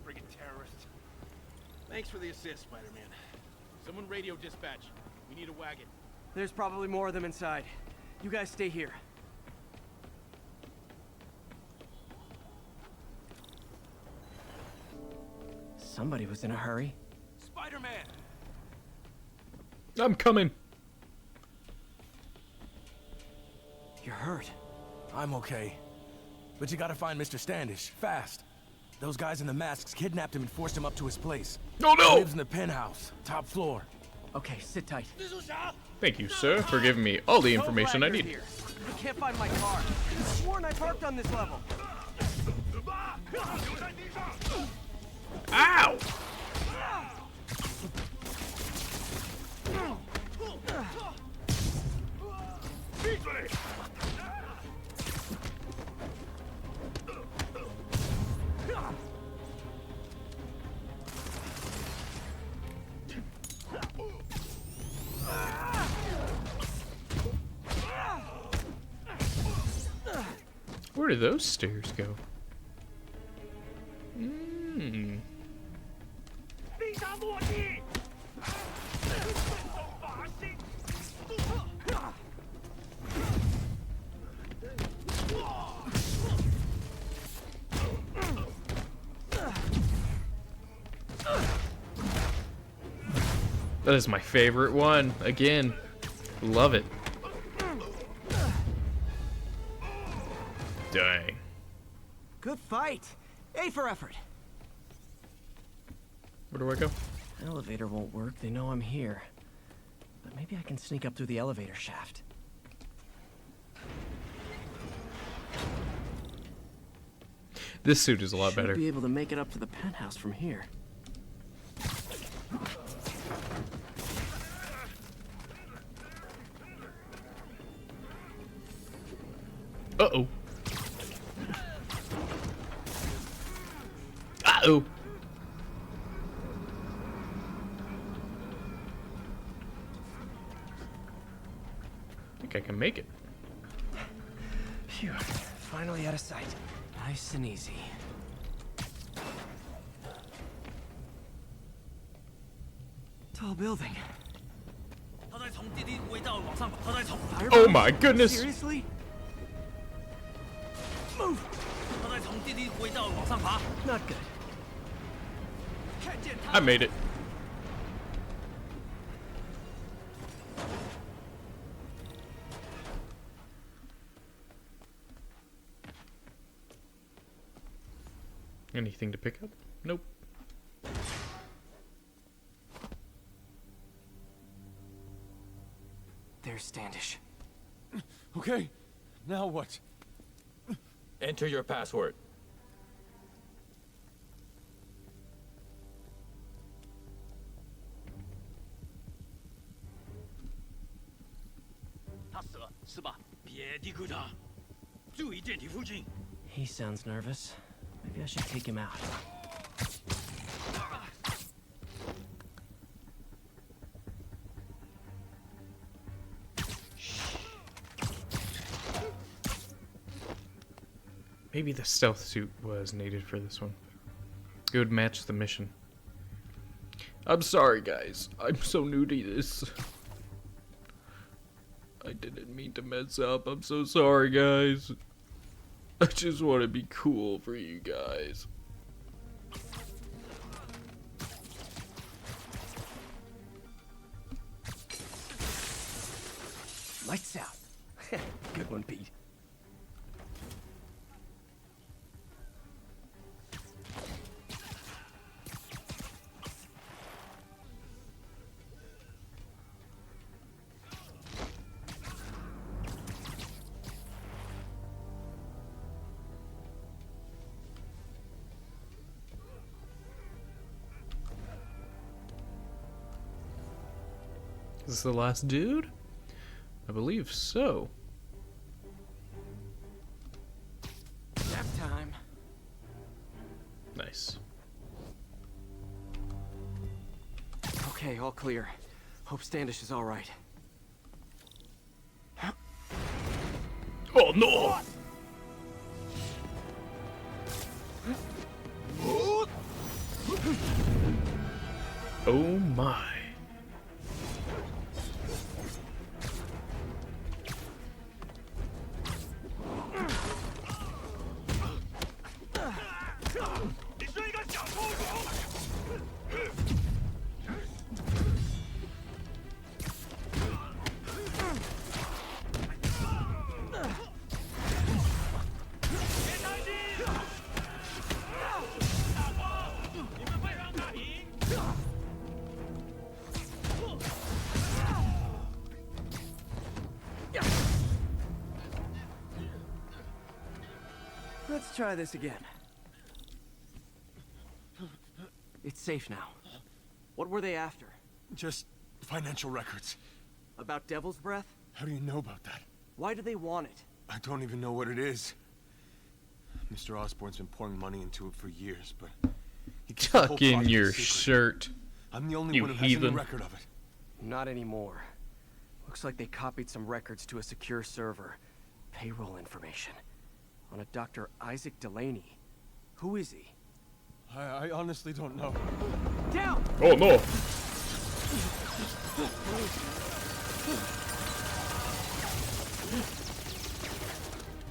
Friggin' terrorist. Thanks for the assist, Spider-Man. Someone radio dispatch. We need a wagon. There's probably more of them inside. You guys stay here. Somebody was in a hurry. Spider-Man! I'm coming. You're hurt. I'm okay. But you gotta find Mr. Standish, fast. Those guys in the masks kidnapped him and forced him up to his place. Oh no! He lives in the penthouse, top floor. Okay, sit tight. Thank you, sir, for giving me all the information I Lagger need. here. I can't find my car. I sworn I parked on this level. Ow! Where do those stairs go? That is my favorite one. Again, love it. Dang. Good fight. A for effort. Where do I go? Elevator won't work. They know I'm here. But maybe I can sneak up through the elevator shaft. This suit is a lot better. Should be able to make it up to the penthouse from here. Uh-oh. Uh-oh. I think I can make it. Phew. finally out of sight. Nice and easy. Tall building. Oh my goodness! Seriously? Move! Not good. I made it. Anything to pick up? Nope. There's Standish. Okay, now what? Enter your password. He sounds nervous. Maybe I should take him out. Maybe the stealth suit was needed for this one. It would match the mission. I'm sorry, guys. I'm so new to this. I didn't mean to mess up. I'm so sorry, guys. I just want to be cool for you guys. Lights out. Good one, Pete. Is this the last dude? I believe so. Nap time. Nice. Okay, all clear. Hope Standish is all right. Oh no! Oh my. Let's try this again. It's safe now. What were they after? Just financial records. About Devil's Breath? How do you know about that? Why do they want it? I don't even know what it is. Mr. Osborn's been pouring money into it for years, but he keeps the whole Tuck in project your a secret. shirt. I'm the only You one who has heathen. any record of it. Not anymore. Looks like they copied some records to a secure server. Payroll information. On a Dr. Isaac Delaney. Who is he? I honestly don't know. Down! Oh no!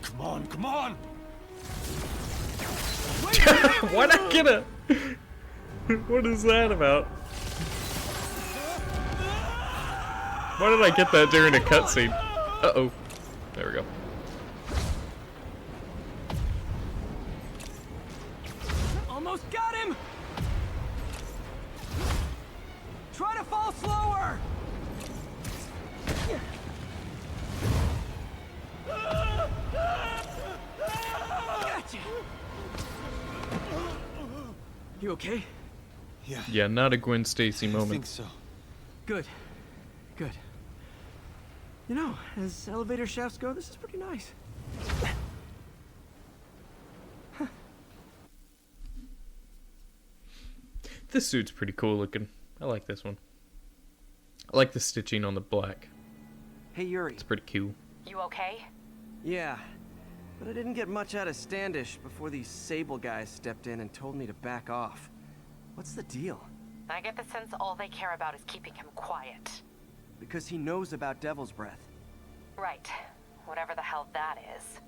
Come on, come on! Why'd I get a... What is that about? Why did I get that during a cutscene? Uh-oh. There we go. Almost got him! Try to fall slower! Gotcha! You okay? Yeah. Yeah, not a Gwen Stacy moment. I think so. Good. Good. You know, as elevator shafts go, this is pretty nice. This suit's pretty cool looking. I like this one. I like the stitching on the black. Hey, Yuri. It's pretty cool. You okay? Yeah. But I didn't get much out of Standish before these Sable guys stepped in and told me to back off. What's the deal? I get the sense all they care about is keeping him quiet. Because he knows about Devil's Breath. Right. Whatever the hell that is.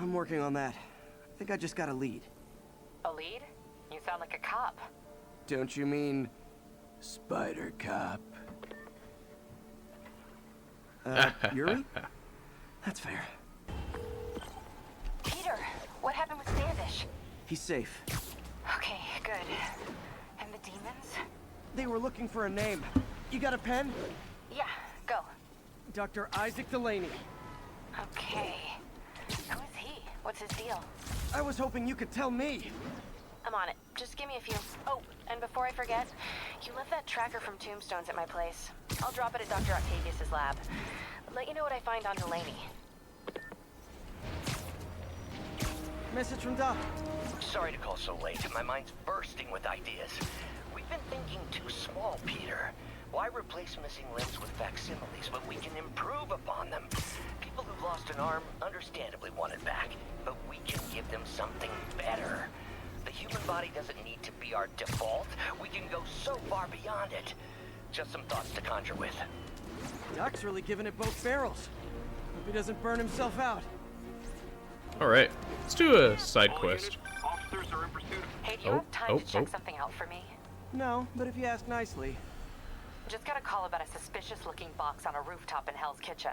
I'm working on that. I think I just got a lead. A lead? You sound like a cop. Don't you mean... Spider Cop? Yuri? That's fair. Peter, what happened with Standish? He's safe. Okay, good. And the demons? They were looking for a name. You got a pen? Yeah, go. Dr. Isaac Delaney. Okay. Who is he? What's his deal? I was hoping you could tell me. I'm on it. Just give me a few. Oh, and before I forget, you left that tracker from Tombstones at my place. I'll drop it at Doctor Octavius' lab. Let you know what I find on Delaney. Message from Doc. Sorry to call so late. My mind's bursting with ideas. We've been thinking too small, Peter. Why replace missing limbs with facsimiles when we can improve upon them? People who've lost an arm understandably want it back, but we can give them something better. The human body doesn't need to be our default. We can go so far beyond it. Just some thoughts to conjure with. Doc's really giving it both barrels. Hope he doesn't burn himself out. Alright, let's do a side quest. Hey, do you have time to check something out for me? No, but if you ask nicely. Just got a call about a suspicious-looking box on a rooftop in Hell's Kitchen.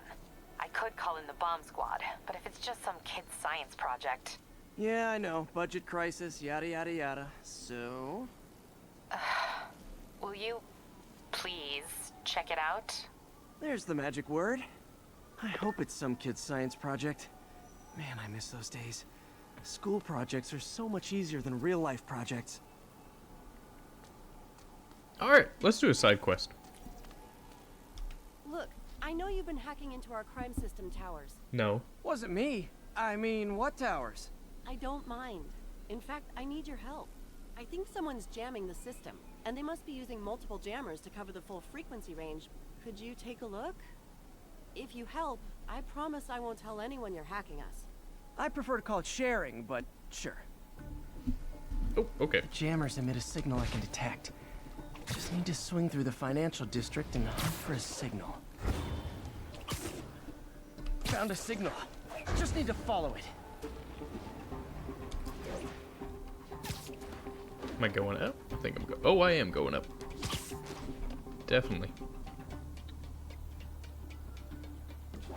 I could call in the bomb squad, but if it's just some kid's science project... Yeah, I know. Budget crisis, yada yada yada. So... will you... please check it out? There's the magic word. I hope it's some kid's science project. Man, I miss those days. School projects are so much easier than real-life projects. Alright, let's do a side quest. Look, I know you've been hacking into our crime system towers. No. Wasn't me. I mean, what towers? I don't mind. In fact, I need your help. I think someone's jamming the system, and they must be using multiple jammers to cover the full frequency range. Could you take a look? If you help, I promise I won't tell anyone you're hacking us. I prefer to call it sharing, but sure. Oh, okay. The jammers emit a signal I can detect. Just need to swing through the financial district and hunt for a signal. Found a signal. Just need to follow it. Am I going up? I think I'm going. Oh, I am going up. Definitely.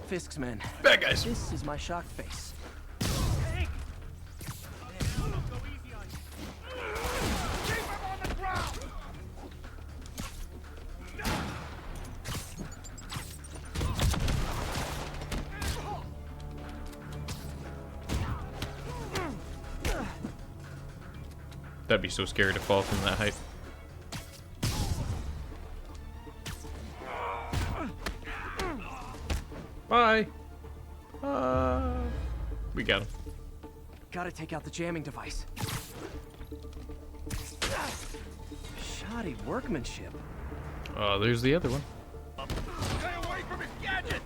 Fisk's men. Bad guys. This is my shock face. That'd be so scary to fall from that height. Bye. We got him. Gotta take out the jamming device. Shoddy workmanship. Oh, there's the other one. Stay away from his gadget!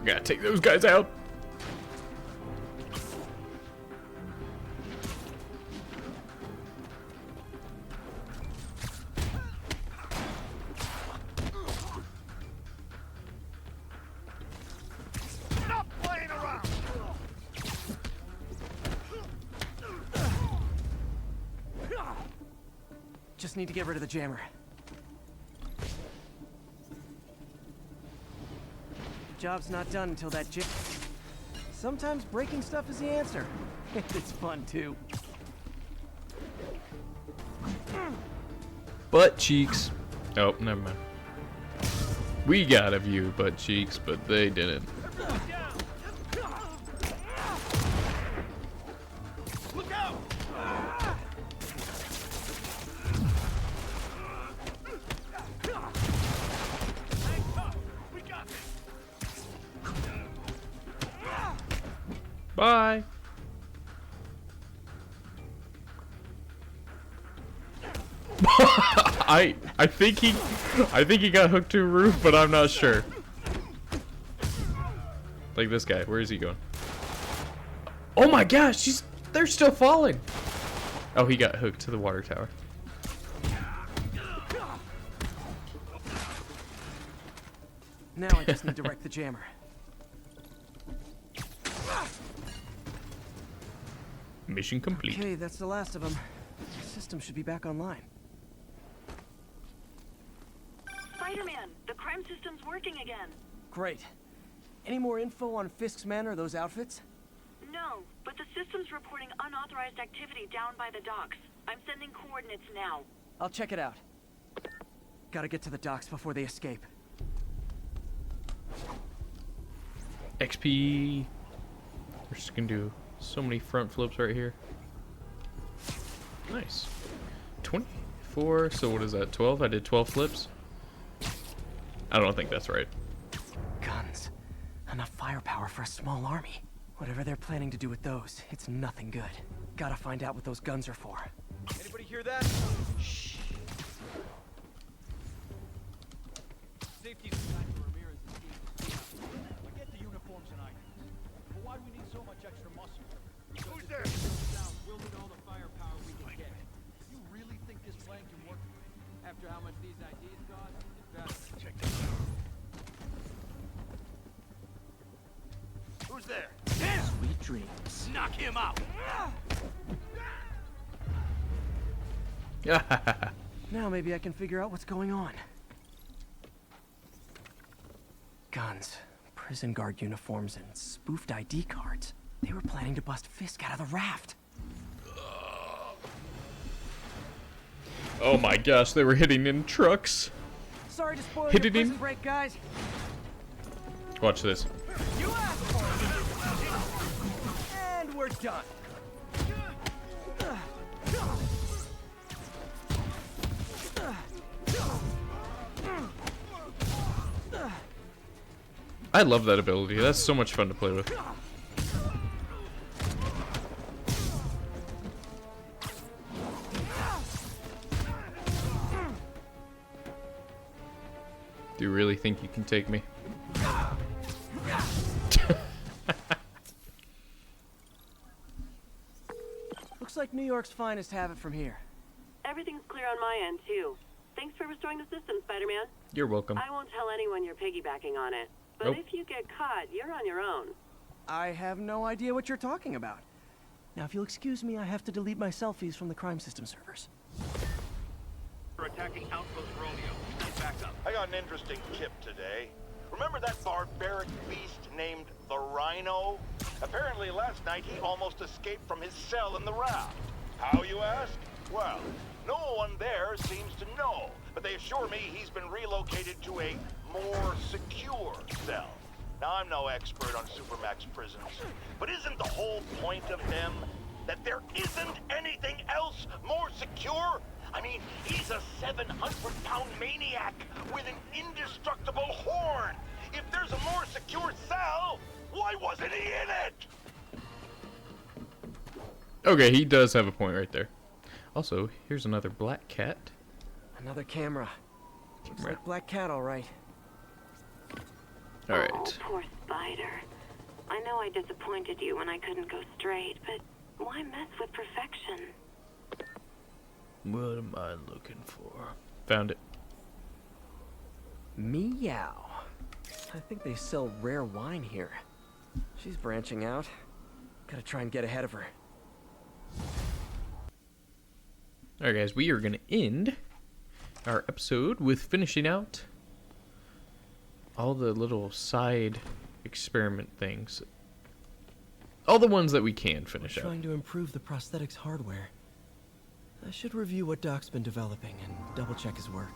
Gotta take those guys out. Stop playing around! Just need to get rid of the jammer. Job's not done until that jam... Sometimes breaking stuff is the answer. It's fun, too. Butt cheeks. Oh, never mind. We got a view butt cheeks, but they didn't. Look out! Bye. I think he got hooked to a roof, but I'm not sure. Like this guy, where is he going? Oh my gosh, they're still falling. Oh, he got hooked to the water tower. Now I just need to wreck the jammer. Mission complete. Okay, that's the last of them. The system should be back online. Spider-Man, the crime system's working again. Great. Any more info on Fisk's men or those outfits? No, but the system's reporting unauthorized activity down by the docks. I'm sending coordinates now. I'll check it out. Gotta get to the docks before they escape. XP. We're just gonna do so many front flips right here. Nice. 24, so what is that, 12? I did 12 flips. I don't think that's right. Guns. Enough firepower for a small army. Whatever they're planning to do with those, it's nothing good. Gotta find out what those guns are for. Anybody hear that? Shh. Safety's designed for Ramirez and Steve. I get the uniforms and items. But why do we need so much extra muscle? Who's there? We'll need all the firepower we can get. You really think this plan can work? After how much these ideas cost? It better. Check this out. Who's there? Sweet dreams. Knock him out! Now maybe I can figure out what's going on. Guns, prison guard uniforms, and spoofed ID cards. They were planning to bust Fisk out of the raft. Oh my gosh, they were hitting in trucks. Sorry to spoil Hit your it in. prison break, guys. Watch this. You asked for it. And we're done. I love that ability. That's so much fun to play with. Do you really think you can take me? Looks like New York's finest have it from here. Everything's clear on my end, too. Thanks for restoring the system, Spider-Man. You're welcome. I won't tell anyone you're piggybacking on it. But Nope. if you get caught, you're on your own. I have no idea what you're talking about. Now, if you'll excuse me, I have to delete my selfies from the crime system servers. We're attacking Outpost Romeo. Stand back up. I got an interesting tip today. Remember that barbaric beast named the Rhino? Apparently last night he almost escaped from his cell in the raft. How, you ask? Well, no one there seems to know, but they assure me he's been relocated to a more secure cell. Now, I'm no expert on Supermax prisons, but isn't the whole point of them that there isn't anything else more secure? I mean, he's a 700-pound maniac with an indestructible horn. If there's a more secure cell, why wasn't he in it? Okay, he does have a point right there. Also, here's another black cat. Another camera. Looks like Black Cat, all right. All right. Oh, poor Spider. I know I disappointed you when I couldn't go straight, but why mess with perfection? What am I looking for? Found it. Meow. I think they sell rare wine here. She's branching out. Gotta try and get ahead of her. Alright guys, we are going to end our episode with finishing out all the little side experiment things. All the ones that we can finish out. Trying to improve the prosthetics hardware. I should review what Doc's been developing and double check his work.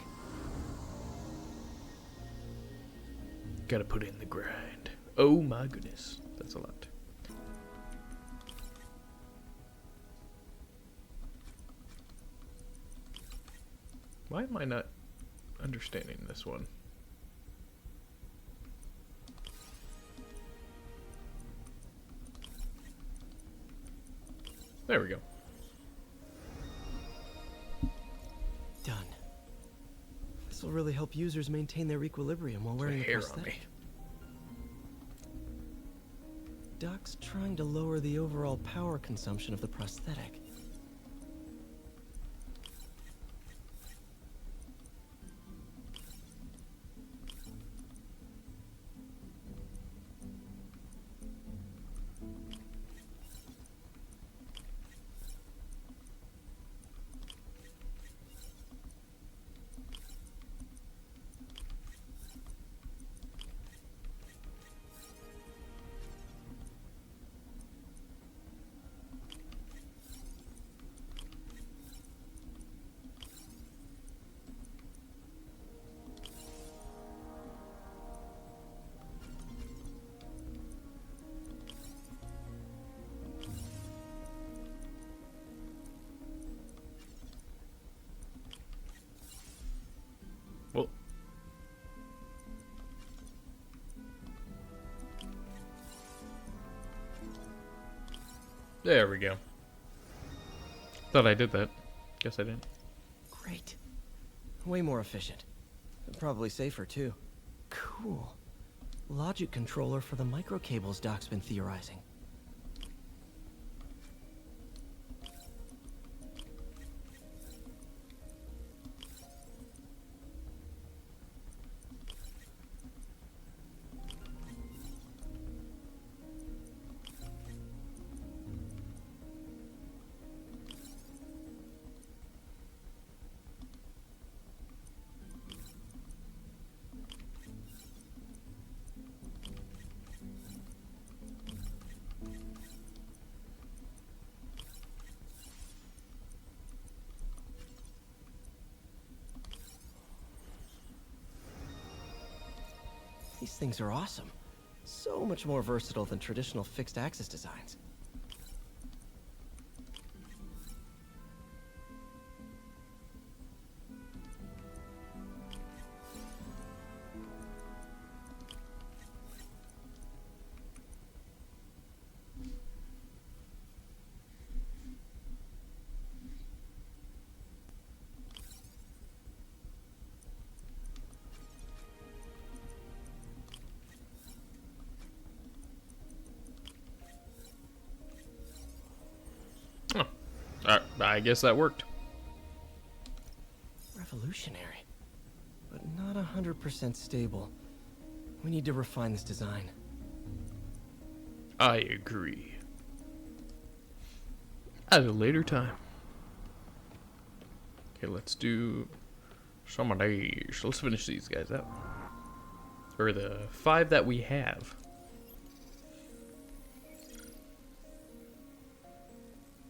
Gotta put in the grind. Oh my goodness. That's a lot. Why am I not understanding this one? There we go. Done. This will really help users maintain their equilibrium while wearing the hair on prosthetic. me. Doc's trying to lower the overall power consumption of the prosthetic. Well, there we go. Thought I did that. Guess I didn't. Great. Way more efficient. And probably safer, too. Cool. Logic controller for the microcables Doc's been theorizing. These things are awesome. So much more versatile than traditional fixed-axis designs. I guess that worked. Revolutionary, but not 100% stable. We need to refine this design. I agree. At a later time. Okay, let's do some of these. Let's finish these guys out. Or the 5 that we have.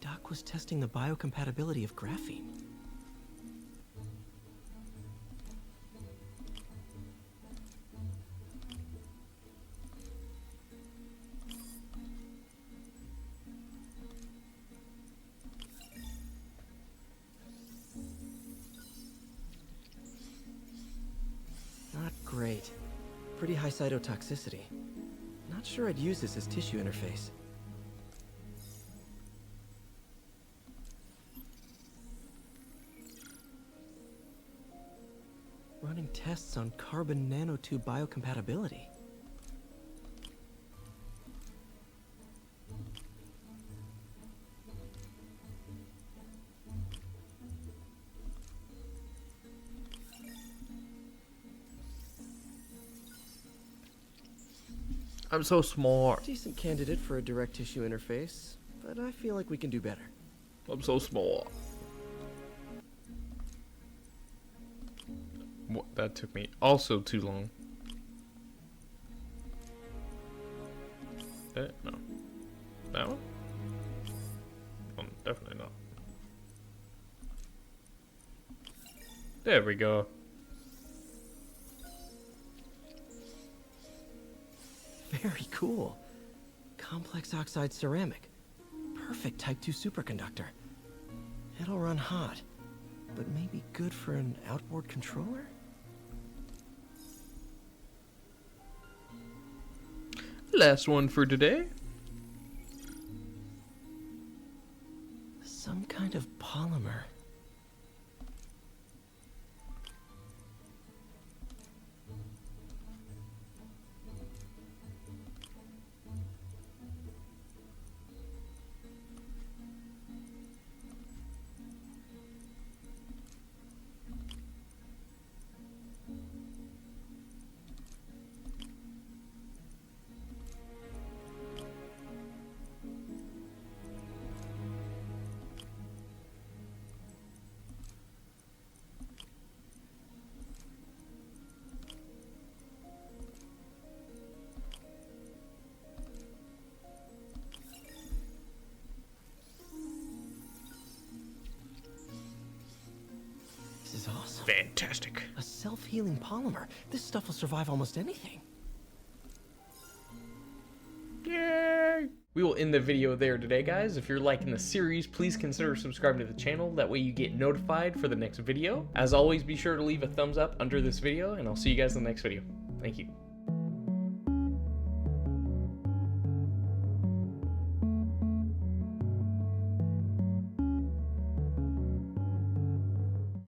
Doc was testing the biocompatibility of graphene. Not great. Pretty high cytotoxicity. Not sure I'd use this as tissue interface. Running tests on carbon nanotube biocompatibility. I'm so smart. Decent candidate for a direct tissue interface, but I feel like we can do better. I'm so small. What? That took me also too long. No. That one? Oh, definitely not. There we go. Very cool. Complex oxide ceramic. Perfect Type 2 superconductor. It'll run hot, but maybe good for an outboard controller? Last one for today. Some kind of polymer. This is awesome. Fantastic. A self-healing polymer. This stuff will survive almost anything. Yay! We will end the video there today, guys. If you're liking the series, please consider subscribing to the channel. That way you get notified for the next video. As always, be sure to leave a thumbs up under this video, and I'll see you guys in the next video. Thank you.